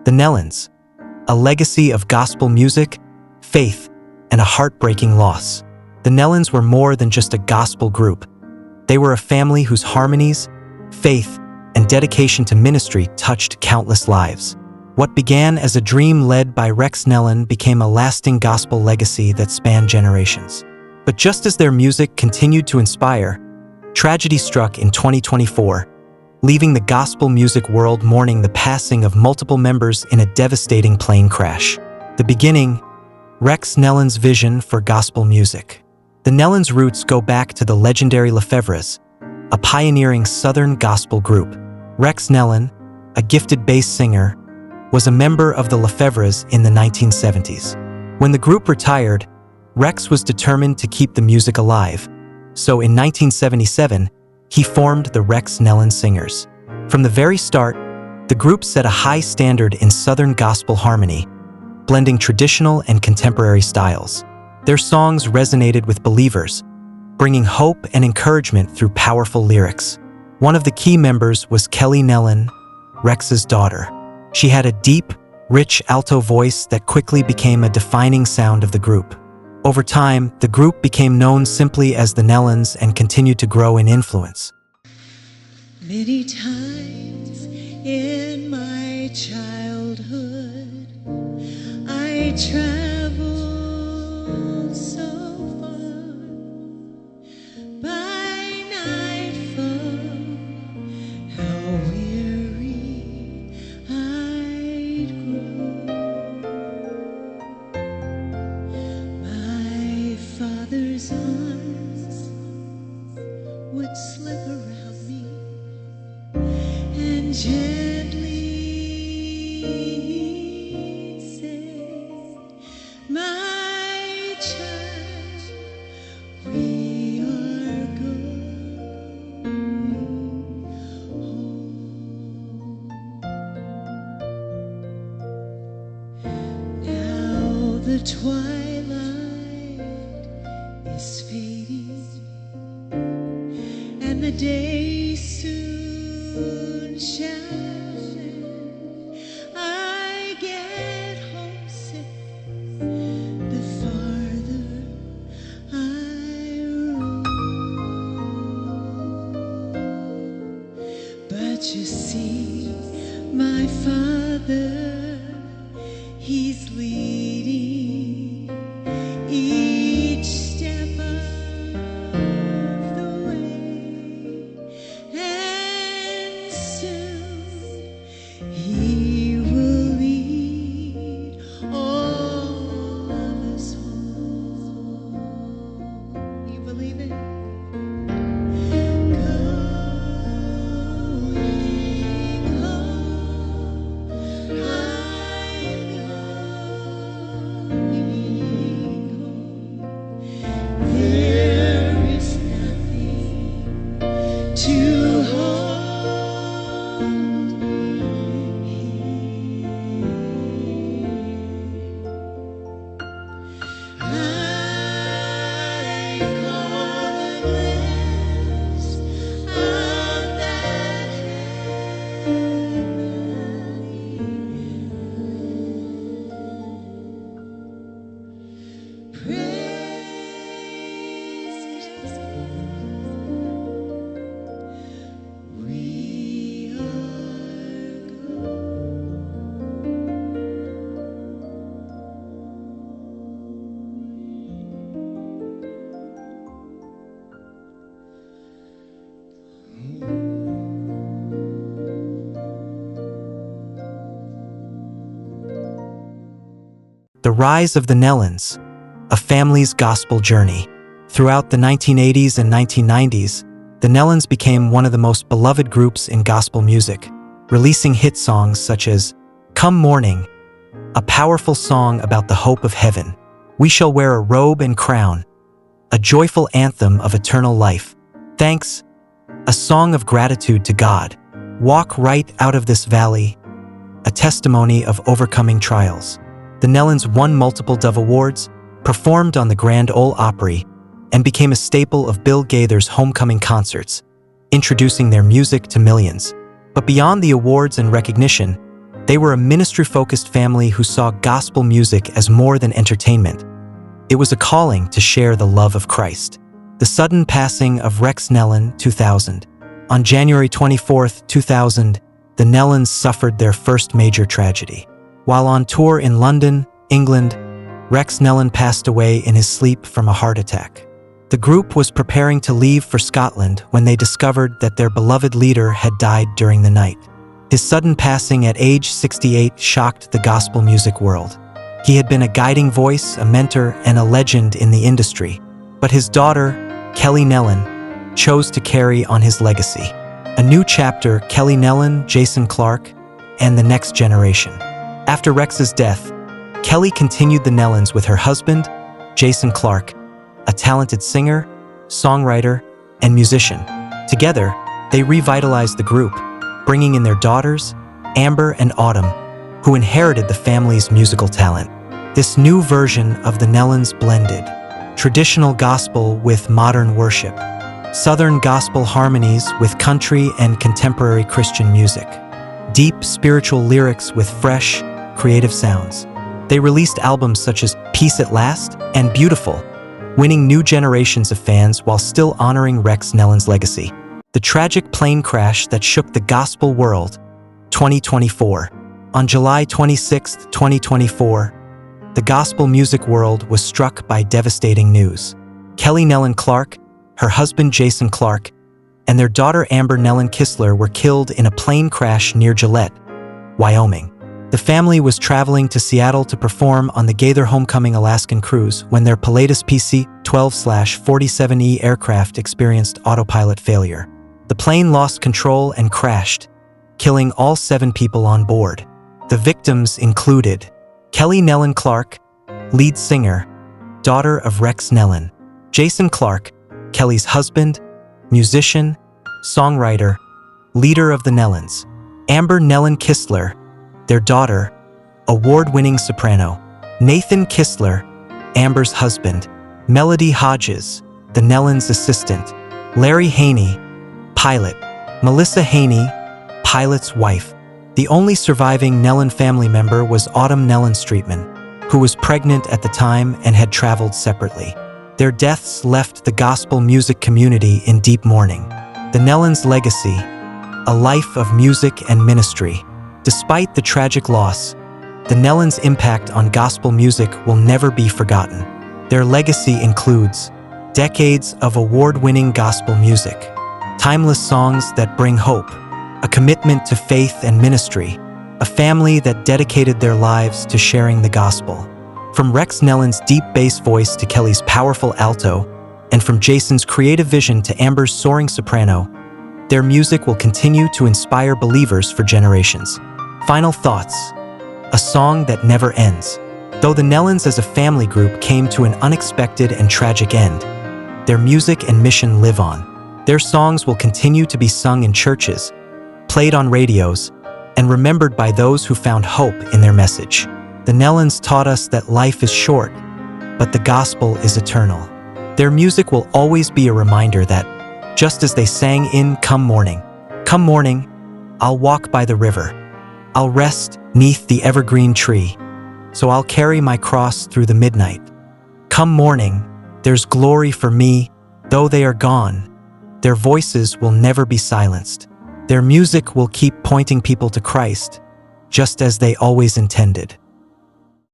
The Nelons, a legacy of gospel music, faith, and a heartbreaking loss. The Nelons were more than just a gospel group. They were a family whose harmonies, faith, and dedication to ministry touched countless lives. What began as a dream led by Rex Nelon became a lasting gospel legacy that spanned generations. But just as their music continued to inspire, tragedy struck in 2024, leaving the gospel music world mourning the passing of multiple members in a devastating plane crash. The beginning, Rex Nelon's vision for gospel music. The Nelons' roots go back to the legendary Lefevres, a pioneering Southern gospel group. Rex Nelon, a gifted bass singer, was a member of the Lefevres in the 1970s. When the group retired, Rex was determined to keep the music alive, so in 1977, he formed the Rex Nelon Singers. From the very start, the group set a high standard in Southern gospel harmony, blending traditional and contemporary styles. Their songs resonated with believers, bringing hope and encouragement through powerful lyrics. One of the key members was Kelly Nelon, Rex's daughter. She had a deep, rich alto voice that quickly became a defining sound of the group. Over time, the group became known simply as the Nelons and continued to grow in influence. Many times in my childhood, I traveled so far. By nightfall, how weary I'd grow. My father's arms would slip around me and gently say, "My child, we are going home." Now the twilight is fading and the day soon shall end. I get homesick the farther I roam. But you see, my father, he's leading each step of the way, and soon he will lead all of us home. You believe it? Going home, I'm going home. There is nothing to hold me here. I call the glass of that praise Jesus. We are The rise of the Nelons, a family's gospel journey. Throughout the 1980s and 1990s, the Nelons became one of the most beloved groups in gospel music, releasing hit songs such as "Come Mourning," a powerful song about the hope of heaven, "We Shall Wear a Robe and Crown," a joyful anthem of eternal life, "Thanks," a song of gratitude to God, "Walk Right Out of This Valley," a testimony of overcoming trials. The Nelons won multiple Dove Awards, performed on the Grand Ole Opry, and became a staple of Bill Gaither's homecoming concerts, introducing their music to millions. But beyond the awards and recognition, They were a ministry-focused family who saw gospel music as more than entertainment. It was a calling to share the love of Christ. The sudden passing of Rex Nelon, 2000. On January 24, 2000, the Nelons suffered their first major tragedy. While on tour in London, England, Rex Nelon passed away in his sleep from a heart attack. The group was preparing to leave for Scotland when they discovered that their beloved leader had died during the night. His sudden passing at age 68 shocked the gospel music world. He had been a guiding voice, a mentor, and a legend in the industry. But his daughter, Kelly Nelon, chose to carry on his legacy. A new chapter, Kelly Nelon, Jason Clarke, and the next generation. After Rex's death, Kelly continued the Nelons with her husband, Jason Clarke, a talented singer, songwriter, and musician. Together, they revitalized the group, bringing in their daughters, Amber and Autumn, who inherited the family's musical talent. This new version of the Nelons blended traditional gospel with modern worship, Southern gospel harmonies with country and contemporary Christian music, deep spiritual lyrics with fresh, creative sounds. They released albums such as Peace at Last and Beautiful, winning new generations of fans while still honoring Rex Nelon's legacy. The tragic plane crash that shook the gospel world, 2024. On July 26, 2024, the gospel music world was struck by devastating news. Kelly Nelon Clarke, her husband Jason Clarke, and their daughter Amber Nelon Kistler were killed in a plane crash near Gillette, Wyoming. The family was traveling to Seattle to perform on the Gaither Homecoming Alaskan cruise when their Pilatus PC-12/47E aircraft experienced autopilot failure. The plane lost control and crashed, killing all 7 people on board. The victims included Kelly Nelon Clarke, lead singer, daughter of Rex Nelon; Jason Clarke, Kelly's husband, musician, songwriter, leader of the Nelons; Amber Nelon Kistler, their daughter, award-winning soprano; Nathan Kistler, Amber's husband; Melody Hodges, the Nelons' assistant; Larry Haney, pilot; Melissa Haney, pilot's wife. The only surviving Nelon family member was Autumn Nelon Streetman, who was pregnant at the time and had traveled separately. Their deaths left the gospel music community in deep mourning. The Nelons' legacy, a life of music and ministry. Despite the tragic loss, the Nelons' impact on gospel music will never be forgotten. Their legacy includes decades of award-winning gospel music, timeless songs that bring hope, a commitment to faith and ministry, a family that dedicated their lives to sharing the gospel. From Rex Nelon's deep bass voice to Kelly's powerful alto, and from Jason's creative vision to Amber's soaring soprano, their music will continue to inspire believers for generations. Final thoughts. A song that never ends. Though the Nelons as a family group came to an unexpected and tragic end, their music and mission live on. Their songs will continue to be sung in churches, played on radios, and remembered by those who found hope in their message. The Nelons taught us that life is short, but the gospel is eternal. Their music will always be a reminder that, just as they sang in Come Mourning, I'll walk by the river. I'll rest 'neath the evergreen tree, so I'll carry my cross through the midnight. Come morning, there's glory for me, though they are gone. Their voices will never be silenced. Their music will keep pointing people to Christ, just as they always intended.